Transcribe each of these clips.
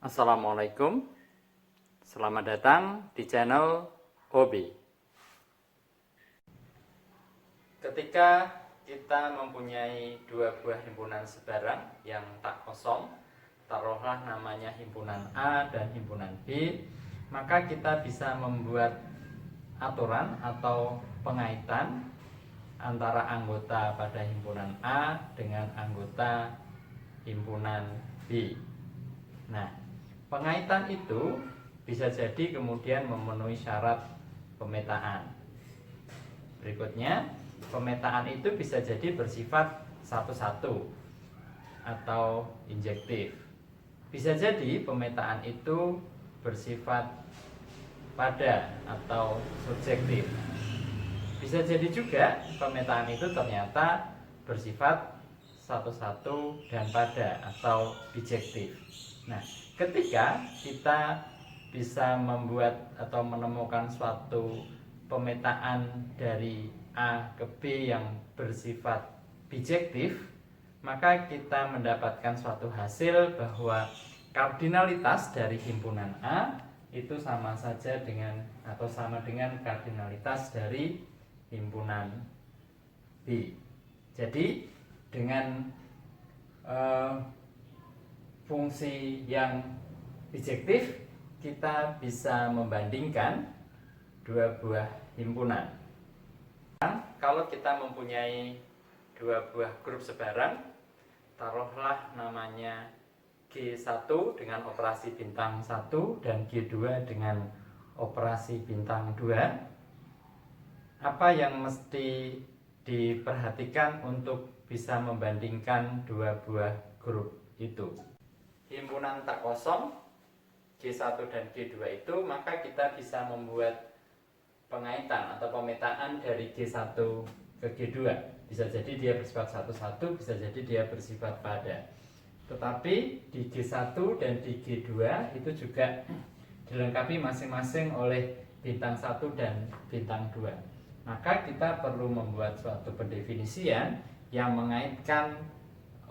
Assalamualaikum, selamat datang di channel Hobi. Ketika kita mempunyai dua buah himpunan sebarang yang tak kosong, taruhlah namanya himpunan A dan himpunan B, maka kita bisa membuat aturan atau pengaitan antara anggota pada himpunan A dengan anggota himpunan B. Nah, pengaitan itu bisa jadi kemudian memenuhi syarat pemetaan. Berikutnya, pemetaan itu bisa jadi bersifat satu-satu atau injektif. Bisa jadi pemetaan itu bersifat pada atau subjektif. Bisa jadi juga pemetaan itu ternyata bersifat satu-satu dan pada atau bijektif. Nah, ketika kita bisa membuat atau menemukan suatu pemetaan dari A ke B yang bersifat bijektif, maka kita mendapatkan suatu hasil bahwa kardinalitas dari himpunan A itu sama saja dengan atau sama dengan kardinalitas dari himpunan B. Jadi dengan fungsi yang bijektif kita bisa membandingkan dua buah himpunan. Kalau kita mempunyai dua buah grup sebarang, taruhlah namanya G1 dengan operasi bintang 1 dan G2 dengan operasi bintang 2. Apa yang mesti diperhatikan untuk bisa membandingkan dua buah grup itu? Himpunan tak kosong G1 dan G2 itu, maka kita bisa membuat pengaitan atau pemetaan dari G1 ke G2. Bisa jadi dia bersifat satu-satu, bisa jadi dia bersifat pada. Tetapi di G1 dan di G2 itu juga dilengkapi masing-masing oleh bintang 1 dan bintang 2. Maka kita perlu membuat suatu pendefinisian yang mengaitkan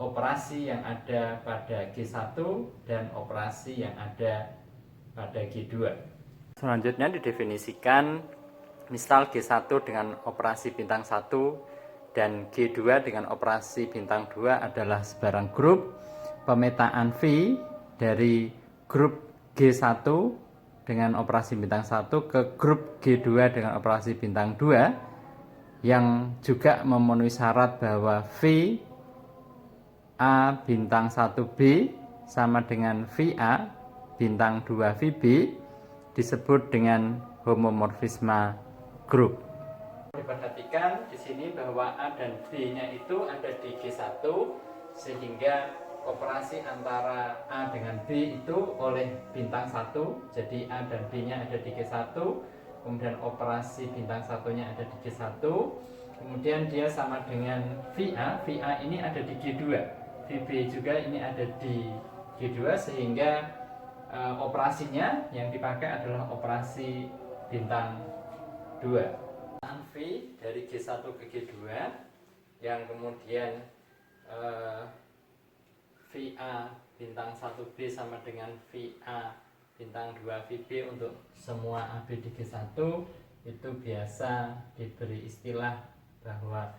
operasi yang ada pada G1 dan operasi yang ada pada G2. Selanjutnya didefinisikan, misal G1 dengan operasi bintang 1 dan G2 dengan operasi bintang 2 adalah sebarang grup. Pemetaan V dari grup G1 dengan operasi bintang 1 ke grup G2 dengan operasi bintang 2 yang juga memenuhi syarat bahwa V A bintang 1B sama dengan VA bintang 2 VB disebut dengan homomorfisme grup. Diperhatikan di sini bahwa A dan B-nya itu ada di G1, sehingga operasi antara A dengan B itu oleh bintang 1, jadi A dan B-nya ada di G1, kemudian operasi bintang 1-nya ada di G1, kemudian dia sama dengan VA, VA ini ada di G2, VB juga ini ada di G2, sehingga operasinya yang dipakai adalah operasi bintang 2. V dari G1 ke G2 yang kemudian VA bintang 1B sama dengan VA bintang 2 VB untuk semua AB di G1 itu biasa diberi istilah bahwa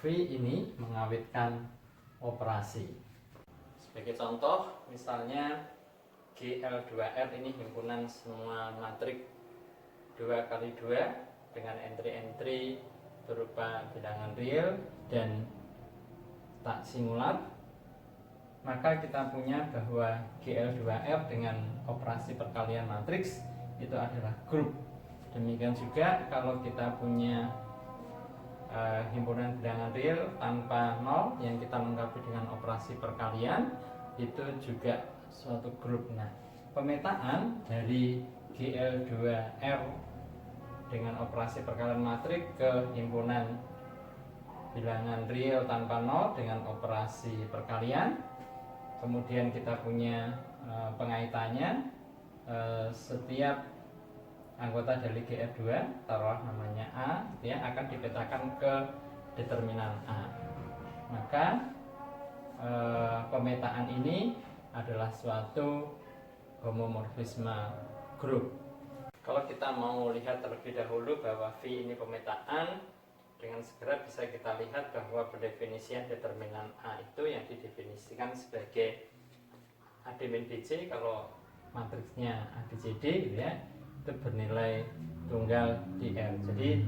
V ini mengawitkan operasi. Sebagai contoh, misalnya GL2R ini himpunan semua matrik 2x2 dengan entry-entry berupa bilangan real dan tak singular, maka kita punya bahwa GL2R dengan operasi perkalian matriks itu adalah grup. Demikian juga kalau kita punya himpunan bilangan real tanpa nol yang kita lengkapi dengan operasi perkalian, itu juga suatu grup. Nah, pemetaan dari GL2R dengan operasi perkalian matrik ke himpunan bilangan real tanpa nol dengan operasi perkalian, kemudian kita punya pengaitannya, setiap anggota dari GF2 taruh namanya A ya, akan dipetakan ke determinan A. Maka pemetaan ini adalah suatu homomorfisme grup. Kalau kita mau lihat terlebih dahulu bahwa V ini pemetaan, dengan segera bisa kita lihat bahwa pendefinisian determinan A itu yang didefinisikan sebagai AD min BC. Kalau matriksnya ABCD gitu ya, itu bernilai tunggal di R. Jadi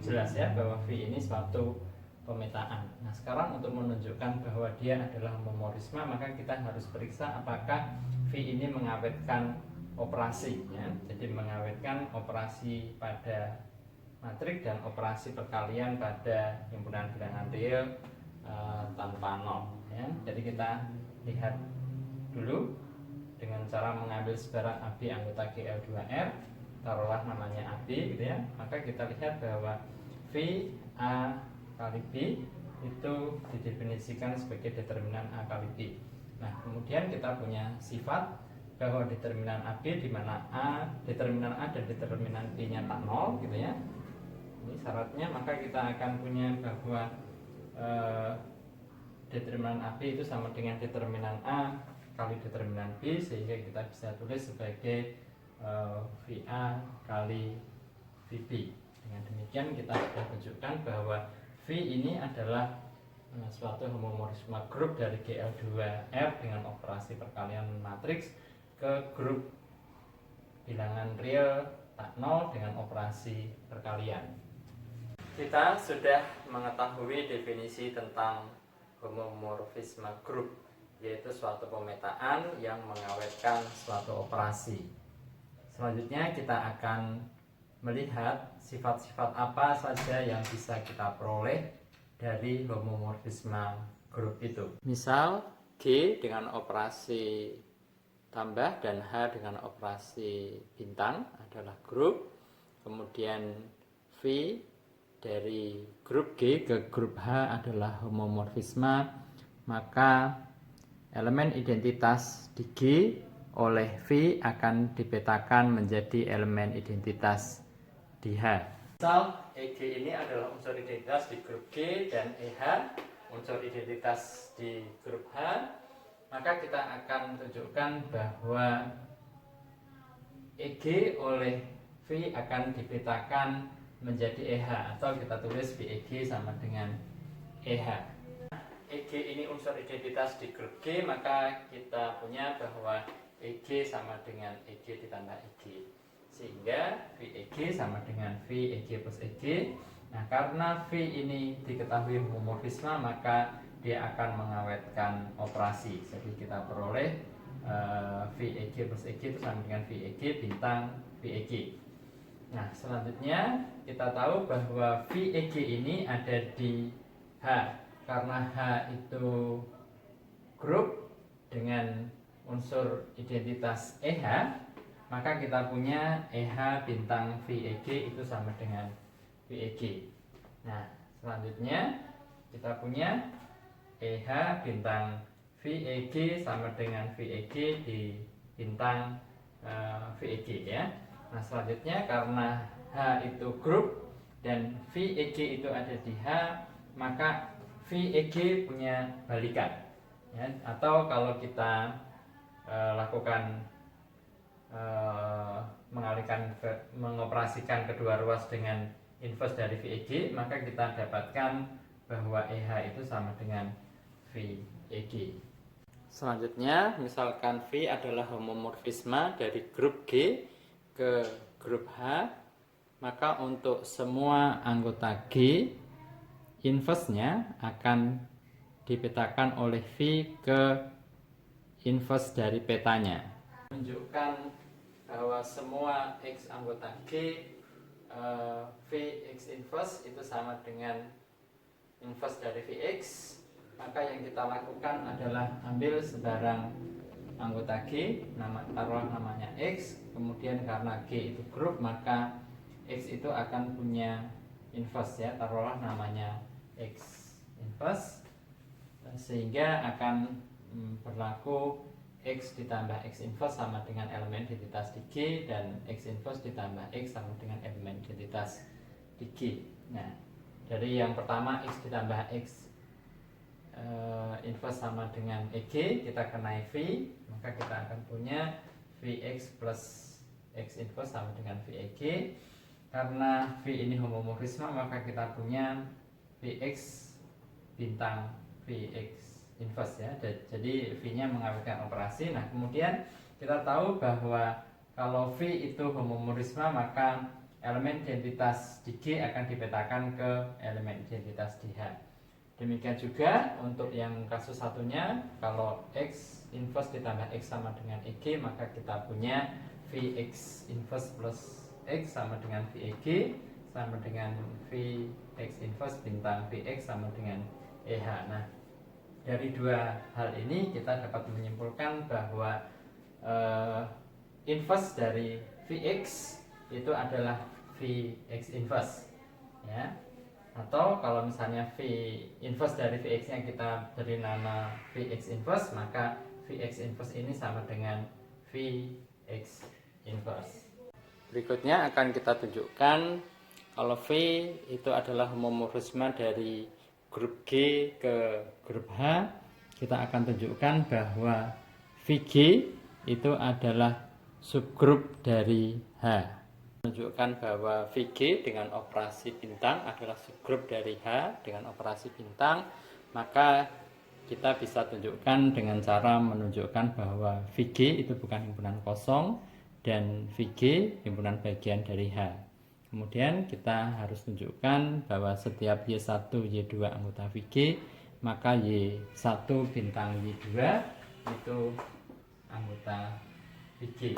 jelas ya bahwa V ini suatu pemetaan. Nah, sekarang untuk menunjukkan bahwa dia adalah homomorisme, maka kita harus periksa apakah V ini mengawetkan operasi ya. Jadi mengawetkan operasi pada matrik dan operasi perkalian pada himpunan bilangan real tanpa nol ya. Jadi kita lihat dulu dengan cara mengambil sebarang AB anggota GL2R, taruhlah namanya AB gitu ya. Maka kita lihat bahwa V A kali B itu didefinisikan sebagai determinan A kali B. Nah, kemudian kita punya sifat bahwa determinan AB di mana determinan A dan determinan B-nya tak nol gitu ya. Ini syaratnya, maka kita akan punya bahwa determinan AB itu sama dengan determinan A kali determinan B, sehingga kita bisa tulis sebagai VA kali VB. Dengan demikian kita sudah tunjukkan bahwa V ini adalah suatu homomorisme grup dari GL2R dengan operasi perkalian matriks ke grup bilangan real tak nol dengan operasi perkalian. Kita sudah mengetahui definisi tentang homomorfisme grup, yaitu suatu pemetaan yang mengawetkan suatu operasi. Selanjutnya kita akan melihat sifat-sifat apa saja yang bisa kita peroleh dari homomorfisme grup itu. Misal G dengan operasi tambah dan H dengan operasi bintang adalah grup. Kemudian V dari grup G ke grup H adalah homomorfisme, maka elemen identitas di G oleh V akan dipetakan menjadi elemen identitas di H. Misal EG ini adalah unsur identitas di grup G dan EH unsur identitas di grup H, maka kita akan tunjukkan bahwa EG oleh V akan dipetakan menjadi EH, atau kita tulis VEG sama dengan EH. EG ini unsur identitas di grup G, maka kita punya bahwa EG sama dengan EG ditambah EG, sehingga VEG sama dengan VEG plus EG. Nah, karena V ini diketahui homomorfisme, maka dia akan mengawetkan operasi. Jadi kita peroleh VEG plus EG itu sama dengan VEG bintang VEG. Nah, selanjutnya kita tahu bahwa VEG ini ada di H. Karena H itu grup dengan unsur identitas EH, maka kita punya EH bintang VEG itu sama dengan VEG. Nah, selanjutnya kita punya EH bintang VEG sama dengan VEG di bintang VEG ya. Nah, selanjutnya karena H itu grup dan VEG itu ada di H, maka VEG punya balikan ya. Atau kalau kita lakukan mengoperasikan kedua ruas dengan inverse dari VEG, maka kita dapatkan bahwa EH itu sama dengan VEG. Selanjutnya, misalkan V adalah homomorfisme dari grup G ke grup H, maka untuk semua anggota G, inverse-nya akan dipetakan oleh V ke inverse dari petanya. Menunjukkan bahwa semua X anggota G, V X inverse itu sama dengan inverse dari Vx, maka yang kita lakukan adalah ambil sebarang anggota G, taruhlah namanya X, kemudian karena G itu grup, maka X itu akan punya inverse ya, taruhlah namanya X inverse, sehingga akan berlaku X ditambah X inverse sama dengan elemen identitas di G, dan X inverse ditambah X sama dengan elemen identitas di G. Nah, dari yang pertama X ditambah X inverse sama dengan EG, kita kenai V, maka kita akan punya Vx plus X inverse sama dengan Veg. Karena V ini homomorfisme, maka kita punya Vx bintang Vx inverse ya. Jadi V-nya mengawetkan operasi. Nah, kemudian kita tahu bahwa kalau V itu homomorfisme, maka elemen identitas di G akan dipetakan ke elemen identitas di H. Demikian juga untuk yang kasus satunya, kalau X inverse ditambah X sama dengan EG, maka kita punya Vx inverse plus X sama dengan Veg sama dengan Vx inverse bintang Vx sama dengan EH. Nah, dari dua hal ini kita dapat menyimpulkan bahwa inverse dari Vx itu adalah Vx inverse ya. Atau kalau misalnya V inverse dari Vx nya kita beri nama Vx inverse, maka Vx inverse ini sama dengan Vx inverse. Berikutnya akan kita tunjukkan kalau V itu adalah homomorfisme dari grup G ke grup H. Kita akan tunjukkan bahwa Vg itu adalah subgrup dari H. Menunjukkan bahwa Vg dengan operasi bintang adalah subgrup dari H dengan operasi bintang, maka kita bisa tunjukkan dengan cara menunjukkan bahwa Vg itu bukan himpunan kosong dan Vg himpunan bagian dari H. Kemudian kita harus tunjukkan bahwa setiap Y1, Y2 anggota Vg, maka Y1 bintang Y2 itu anggota Vg.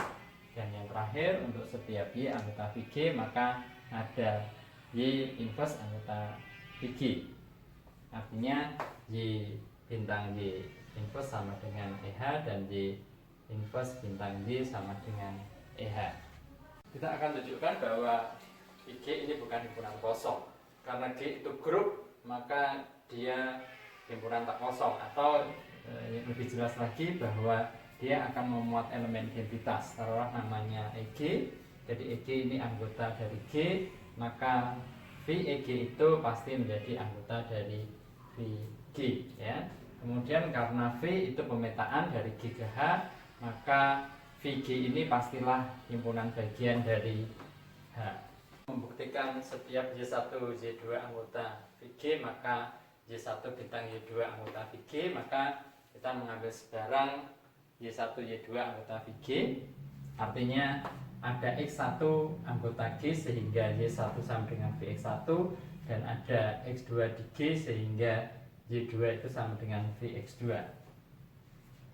Dan yang terakhir, untuk setiap Y anggota Vg, maka ada Y inverse anggota Vg. Artinya Y bintang Y inverse sama dengan EH dan Y inverse bintang Y sama dengan EH. Kita akan tunjukkan bahwa G ini bukan himpunan kosong. Karena G itu grup, maka dia himpunan tak kosong. Atau lebih jelas lagi bahwa dia akan memuat elemen identitas. Taruhlah namanya EG. Jadi EG ini anggota dari G, maka Veg itu pasti menjadi anggota dari Vg ya. Kemudian karena V itu pemetaan dari G ke H, maka Vg ini pastilah himpunan bagian dari H. Membuktikan setiap Y1, Y2 anggota Vg, maka Y1 bintang Y2 anggota Vg, maka kita mengambil sebarang Y1, Y2 anggota Vg. Artinya ada X1 anggota G sehingga Y1 sama dengan Vx1, dan ada X2 di G sehingga Y2 itu sama dengan Vx2.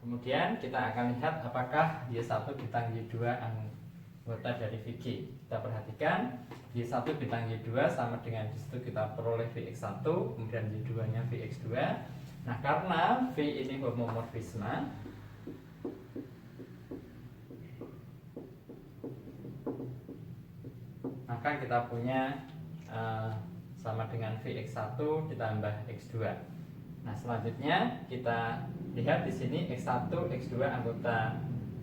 Kemudian kita akan lihat apakah Y1 bintang Y2 anggota dari Vg. Kita perhatikan Y1 bintang Y2 sama dengan disitu kita peroleh Vx1, kemudian Y2 nya Vx2. Nah, karena V ini homomorfisme, maka kita punya sama dengan Vx1 ditambah X2. Nah, selanjutnya kita lihat di sini X1, X2 anggota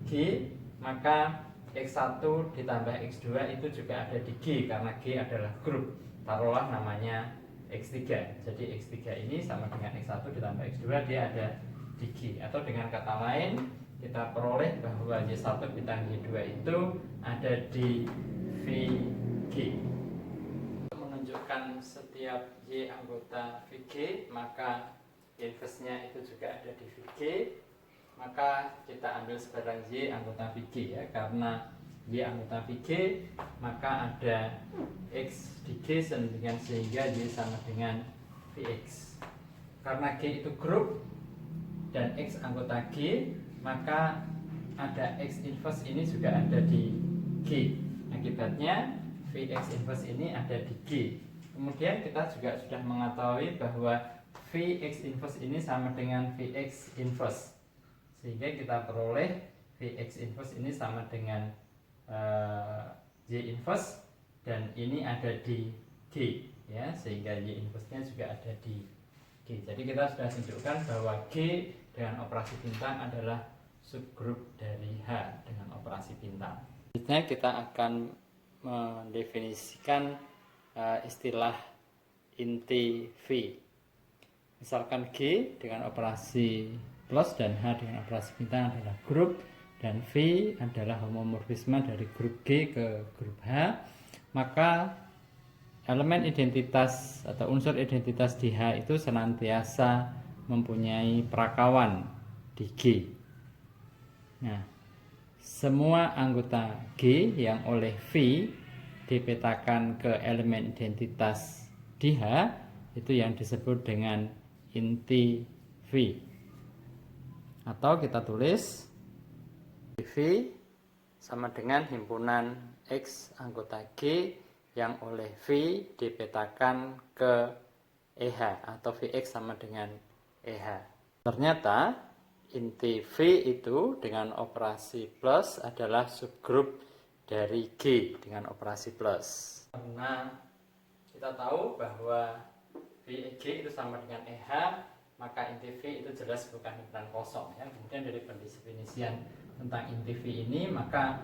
G, maka X1 ditambah X2 itu juga ada di G karena G adalah grup. Taruhlah namanya X3. Jadi X3 ini sama dengan X1 ditambah X2, dia ada di G. Atau dengan kata lain, kita peroleh bahwa Y1 bintang Y2 itu ada di Vg. Menunjukkan setiap Y anggota Vg, maka inverse-nya itu juga ada di Vg, maka kita ambil sebarang Y anggota Vg ya. Karena Y anggota Vg, maka ada X di G sehingga Y sama dengan Vx. Karena G itu grup dan X anggota G, maka ada X inverse ini juga ada di G. Akibatnya Vx inverse ini ada di G. Kemudian kita juga sudah mengetahui bahwa Vx inverse ini sama dengan Vx inverse, sehingga kita peroleh Vx inverse ini sama dengan Y inverse, dan ini ada di G ya, sehingga Y inverse nya juga ada di G. Jadi kita sudah tunjukkan bahwa G dengan operasi bintang adalah subgrup dari H dengan operasi bintang. Selanjutnya kita akan mendefinisikan istilah inti V. Misalkan G dengan operasi plus dan H dengan operasi bintang adalah grup, dan V adalah homomorfisme dari grup G ke grup H, maka elemen identitas atau unsur identitas di H itu senantiasa mempunyai perakawan di G. Nah, semua anggota G yang oleh V dipetakan ke elemen identitas di H itu yang disebut dengan inti V. Atau kita tulis V sama dengan himpunan X anggota G yang oleh V dipetakan ke EH, atau Vx sama dengan EH. Ternyata inti V itu dengan operasi plus adalah subgrup dari G dengan operasi plus. Karena kita tahu bahwa Vg itu sama dengan EH, maka inti V itu jelas bukan himpunan kosong ya. Kemudian dari pendefinisian tentang inti V ini, maka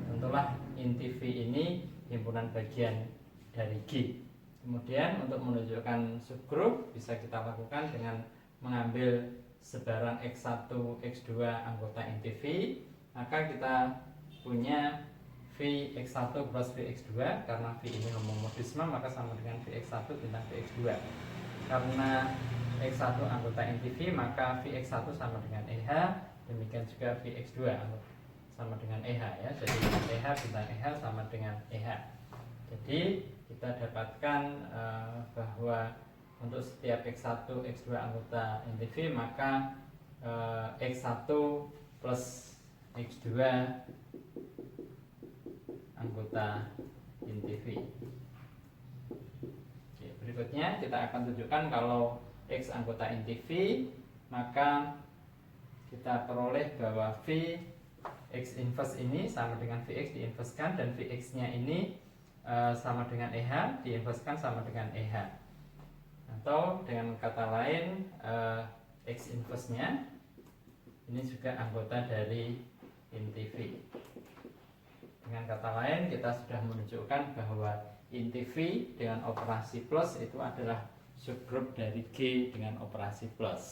tentulah inti V ini himpunan bagian dari G. Kemudian untuk menunjukkan subgrup bisa kita lakukan dengan mengambil sebarang X1, X2 anggota inti V, maka kita punya Vx1 plus Vx2. Karena V ini homomorfisme maka sama dengan Vx1 bintang Vx2. Karena X1 anggota inti V maka Vx1 sama dengan EH, demikian juga Vx2 sama dengan EH ya. Jadi EH bintang EH sama dengan EH. Jadi kita dapatkan bahwa untuk setiap X1, X2 anggota inti V maka X1 plus X2 anggota inti V. Oke, berikutnya kita akan tunjukkan kalau X anggota inti V, maka kita peroleh bahwa V X inverse ini sama dengan Vx diinverskan, dan Vx nya ini sama dengan EH diinverskan sama dengan EH. Atau dengan kata lain X inverse nya ini juga anggota dari inti V. Dengan kata lain kita sudah menunjukkan bahwa inti V dengan operasi plus itu adalah subgrup dari G dengan operasi plus.